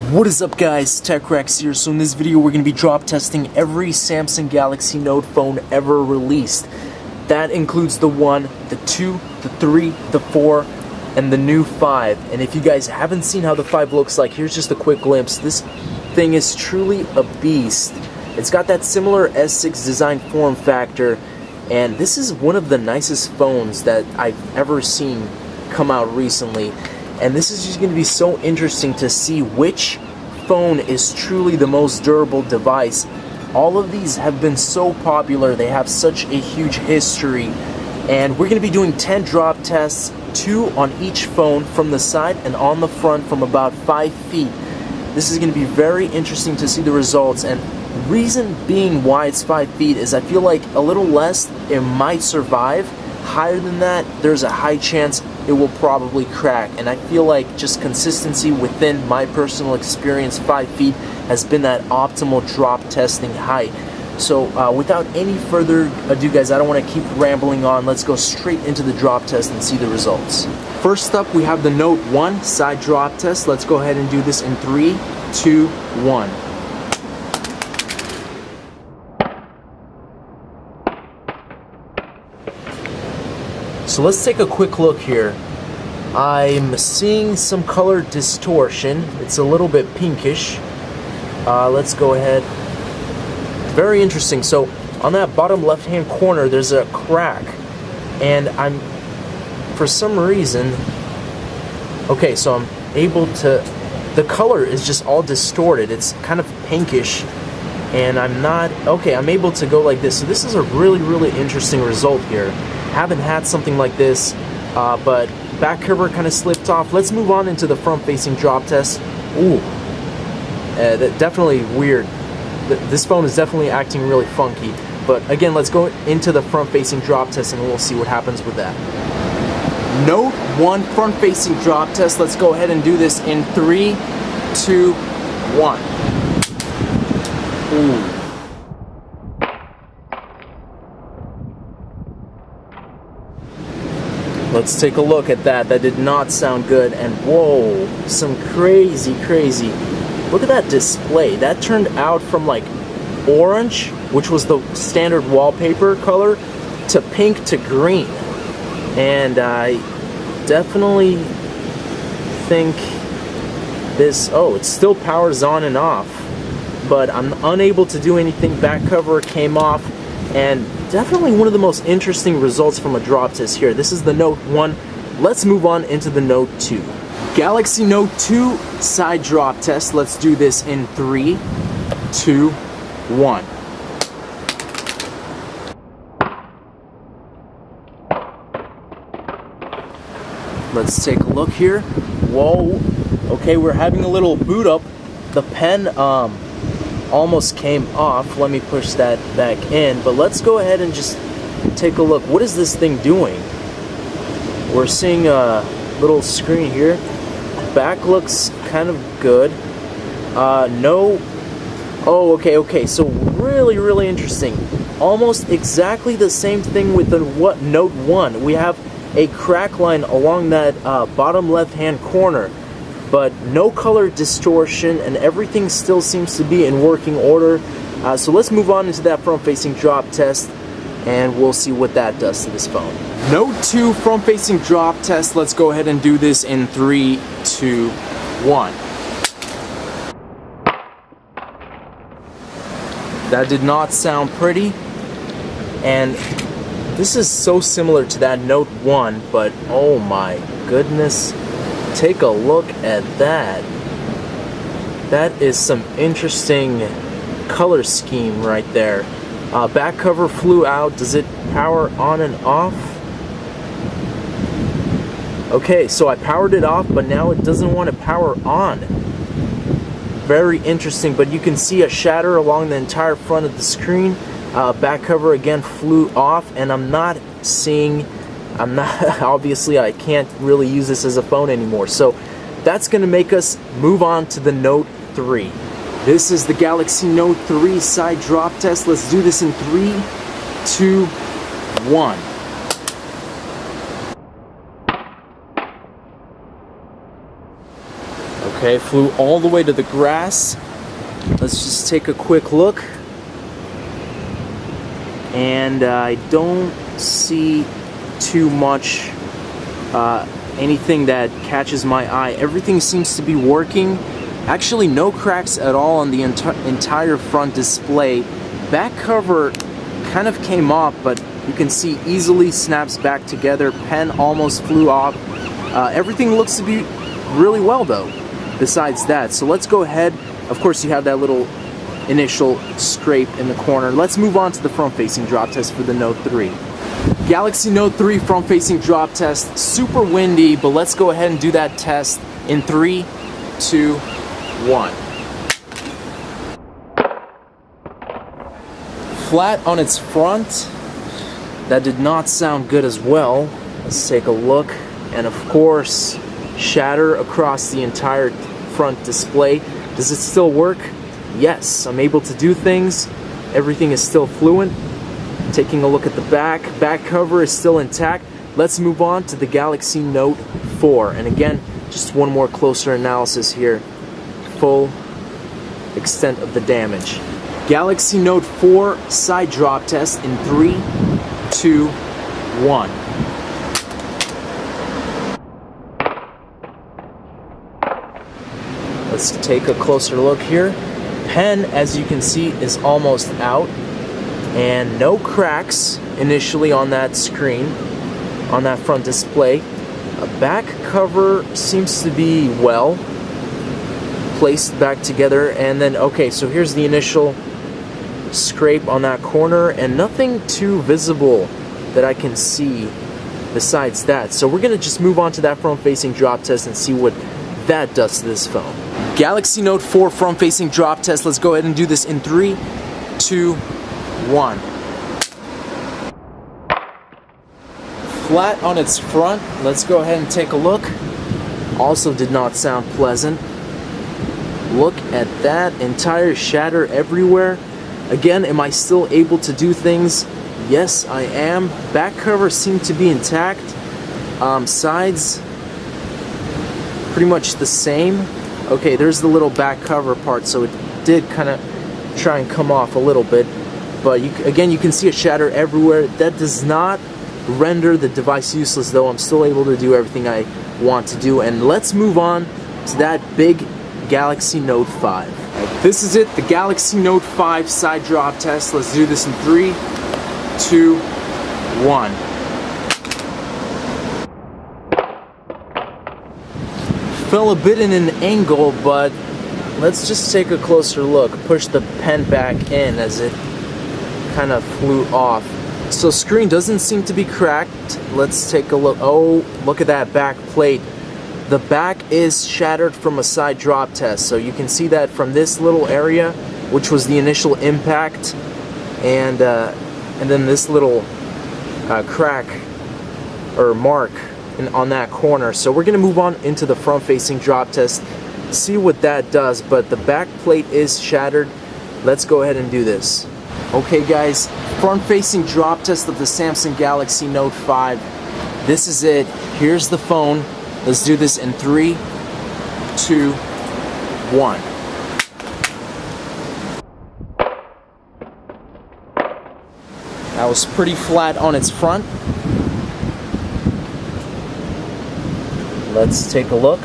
What is up guys, TechRex here. So in this video we're going to be drop testing every Samsung Galaxy Note phone ever released. That includes the 1, the 2, the 3, the 4, and the new 5. And if you guys haven't seen how the 5 looks like, here's just a quick glimpse. This thing is truly a beast. It's got that similar S6 design form factor, and this is one of the nicest phones that I've ever seen come out recently. And this is just going to be so interesting to see which phone is truly the most durable device. All of these have been so popular, they have such a huge history, and we're going to be doing 10 drop tests, 2 on each phone from the side and on the front from about 5 feet. This is going to be very interesting to see the results, and reason being why it's 5 feet is I feel like a little less it might survive. Higher than that, there's a high chance it will probably crack, and I feel like just consistency within my personal experience, 5 feet has been that optimal drop testing height. So without any further ado guys, I don't want to keep rambling on. Let's go straight into the drop test and see the results. First up, we have the Note 1 side drop test. Let's go ahead and do this in 3, 2, 1. So let's take a quick look here. I'm seeing some color distortion. It's a little bit pinkish. Let's go ahead. Very interesting. So on that bottom left hand corner there's a crack, and for some reason, okay, so I'm able to, the color is just all distorted. It's kind of pinkish, and I'm able to go like this. So this is a really interesting result here. Haven't had something like this, but back cover kind of slipped off. Let's move on into the front-facing drop test. Ooh, definitely weird. This phone is definitely acting really funky. But again, let's go into the front-facing drop test and we'll see what happens with that. Note 1 front-facing drop test. Let's go ahead and do this in 3, 2, 1. Ooh. Let's take a look at that. That did not sound good, and whoa, some crazy. Look at that display. That turned out from like orange, which was the standard wallpaper color, to pink to green. And I definitely think this, it still powers on and off, but I'm unable to do anything. Back cover came off, and definitely one of the most interesting results from a drop test here. This is the Note 1. Let's move on into the Note 2. Galaxy Note 2 side drop test. Let's do this in 3, 2, 1. Let's take a look here. Whoa. Okay, we're having a little boot up. The pen almost came off. Let me push that back in, but let's go ahead and just take a look. What is this thing doing? We're seeing a little screen here. Back looks kind of good. Okay, so really interesting. Almost exactly the same thing with the Note 1. We have a crack line along that bottom left hand corner, but no color distortion, and everything still seems to be in working order. So let's move on into that front-facing drop test, and we'll see what that does to this phone. Note 2 front-facing drop test. Let's go ahead and do this in 3, 2, 1. That did not sound pretty, and this is so similar to that Note 1, but oh my goodness. Take a look at that. That is some interesting color scheme right there. Back cover flew out. Does it power on and off? Okay, so I powered it off, but now it doesn't want to power on. Very interesting, but you can see a shatter along the entire front of the screen. Back cover again flew off, and obviously I can't really use this as a phone anymore. So that's going to make us move on to the Note 3. This is the Galaxy Note 3 side drop test. Let's do this in 3, 2, 1. Okay, flew all the way to the grass. Let's just take a quick look. And I don't see too much anything that catches my eye. Everything seems to be working. Actually, no cracks at all on the entire front display. Back cover kind of came off, but you can see easily snaps back together. Pen almost flew off. Everything looks to be really well though, besides that. So let's go ahead. Of course, you have that little initial scrape in the corner. Let's move on to the front-facing drop test for the Note 3. Galaxy Note 3 front-facing drop test. Super windy, but let's go ahead and do that test in 3, 2, 1. Flat on its front. That did not sound good as well. Let's take a look. And of course, shatter across the entire front display. Does it still work? Yes, I'm able to do things. Everything is still fluent. Taking a look at the back. Back cover is still intact. Let's move on to the Galaxy Note 4. And again, just one more closer analysis here. Full extent of the damage. Galaxy Note 4 side drop test in 3, 2, 1. Let's take a closer look here. Pen, as you can see, is almost out, and no cracks initially on that screen, on that front display. A back cover seems to be well placed back together, and then okay, so here's the initial scrape on that corner, and nothing too visible that I can see besides that. So we're gonna just move on to that front-facing drop test and see what that does to this phone. Galaxy Note 4 front-facing drop test. Let's go ahead and do this in 3, 2, 1. Flat on its front. Let's go ahead and take a look. Also did not sound pleasant. Look at that. Entire shatter everywhere. Again, am I still able to do things? Yes, I am. Back cover seemed to be intact. Sides, pretty much the same. Okay, there's the little back cover part, so it did kind of try and come off a little bit. But again, you can see a shatter everywhere. That does not render the device useless, though. I'm still able to do everything I want to do. And let's move on to that big Galaxy Note 5. This is it, the Galaxy Note 5 side drop test. Let's do this in 3, 2, 1. Fell a bit in an angle, but let's just take a closer look. Push the pen back in as it kind of flew off. So screen doesn't seem to be cracked. Let's take a look. Oh, look at that back plate. The back is shattered from a side drop test. So you can see that from this little area, which was the initial impact, and then this little crack or mark on that corner. So we're gonna move on into the front-facing drop test, see what that does. But the back plate is shattered. Let's go ahead and do this. Okay guys, front-facing drop test of the Samsung Galaxy Note 5. This is it. Here's the phone. Let's do this in 3, 2, 1. That was pretty flat on its front. Let's take a look.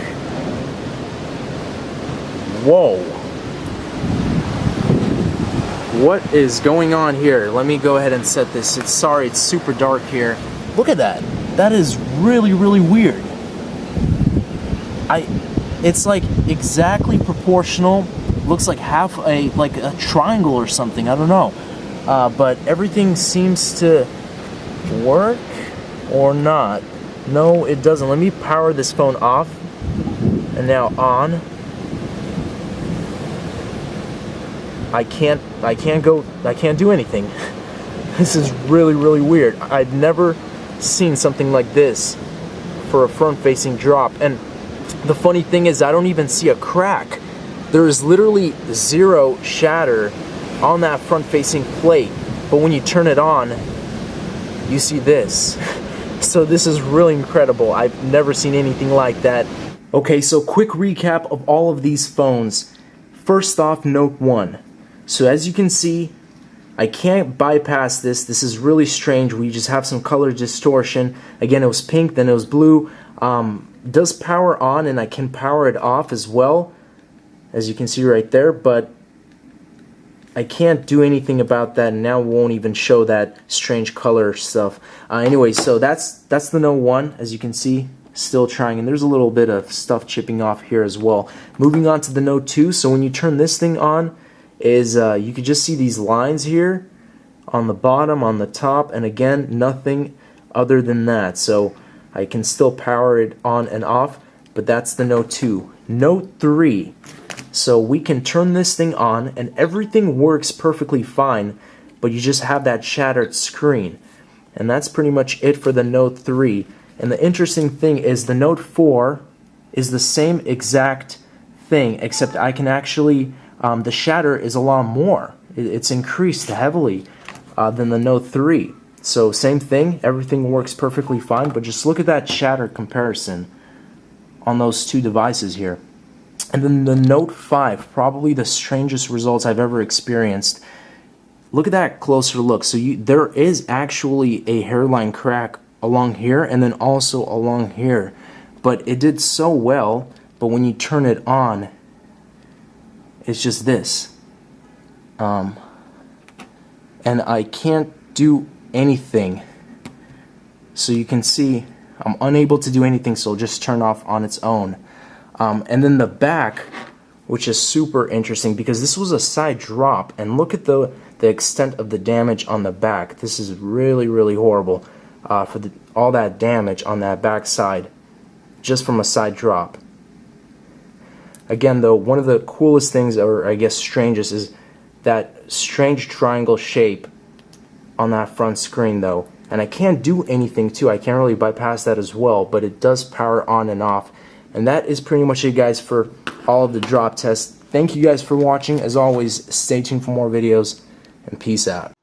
Whoa. What is going on here? Let me go ahead and set this. Sorry, it's super dark here. Look at that. That is really, really weird. It's like exactly proportional. Looks like like a triangle or something. I don't know. But everything seems to work or not. No, it doesn't. Let me power this phone off and now on. I can't do anything. This is really, really weird. I've never seen something like this for a front-facing drop. And the funny thing is, I don't even see a crack. There is literally zero shatter on that front-facing plate. But when you turn it on, you see this. So this is really incredible. I've never seen anything like that. Okay, so quick recap of all of these phones. First off, Note 1. So as you can see, I can't bypass this. This is really strange. We just have some color distortion. Again, it was pink, then it was blue. Does power on, and I can power it off as well, as you can see right there, but I can't do anything about that, and now it won't even show that strange color stuff. Anyway, so that's the Note 1, as you can see, still trying, and there's a little bit of stuff chipping off here as well. Moving on to the Note 2, so when you turn this thing on, you could just see these lines here on the bottom, on the top, and again, nothing other than that. So I can still power it on and off, but that's the Note 2. Note 3. So we can turn this thing on and everything works perfectly fine, but you just have that shattered screen. And that's pretty much it for the Note 3. And the interesting thing is the Note 4 is the same exact thing, except I can actually, the shatter is a lot more. It's increased heavily than the Note 3. So same thing, everything works perfectly fine, but just look at that shatter comparison on those two devices here. And then the Note 5, probably the strangest results I've ever experienced. Look at that closer look. So there is actually a hairline crack along here and then also along here. But it did so well, but when you turn it on, it's just this. And I can't do anything. So you can see I'm unable to do anything, so it'll just turn off on its own. And then the back, which is super interesting because this was a side drop, and look at the extent of the damage on the back. This is really, really horrible for all that damage on that back side just from a side drop. Again though, one of the coolest things, or I guess strangest, is that strange triangle shape on that front screen though. And I can't do anything too. I can't really bypass that as well, but it does power on and off. And that is pretty much it, guys, for all of the drop tests. Thank you guys for watching. As always, stay tuned for more videos, and peace out.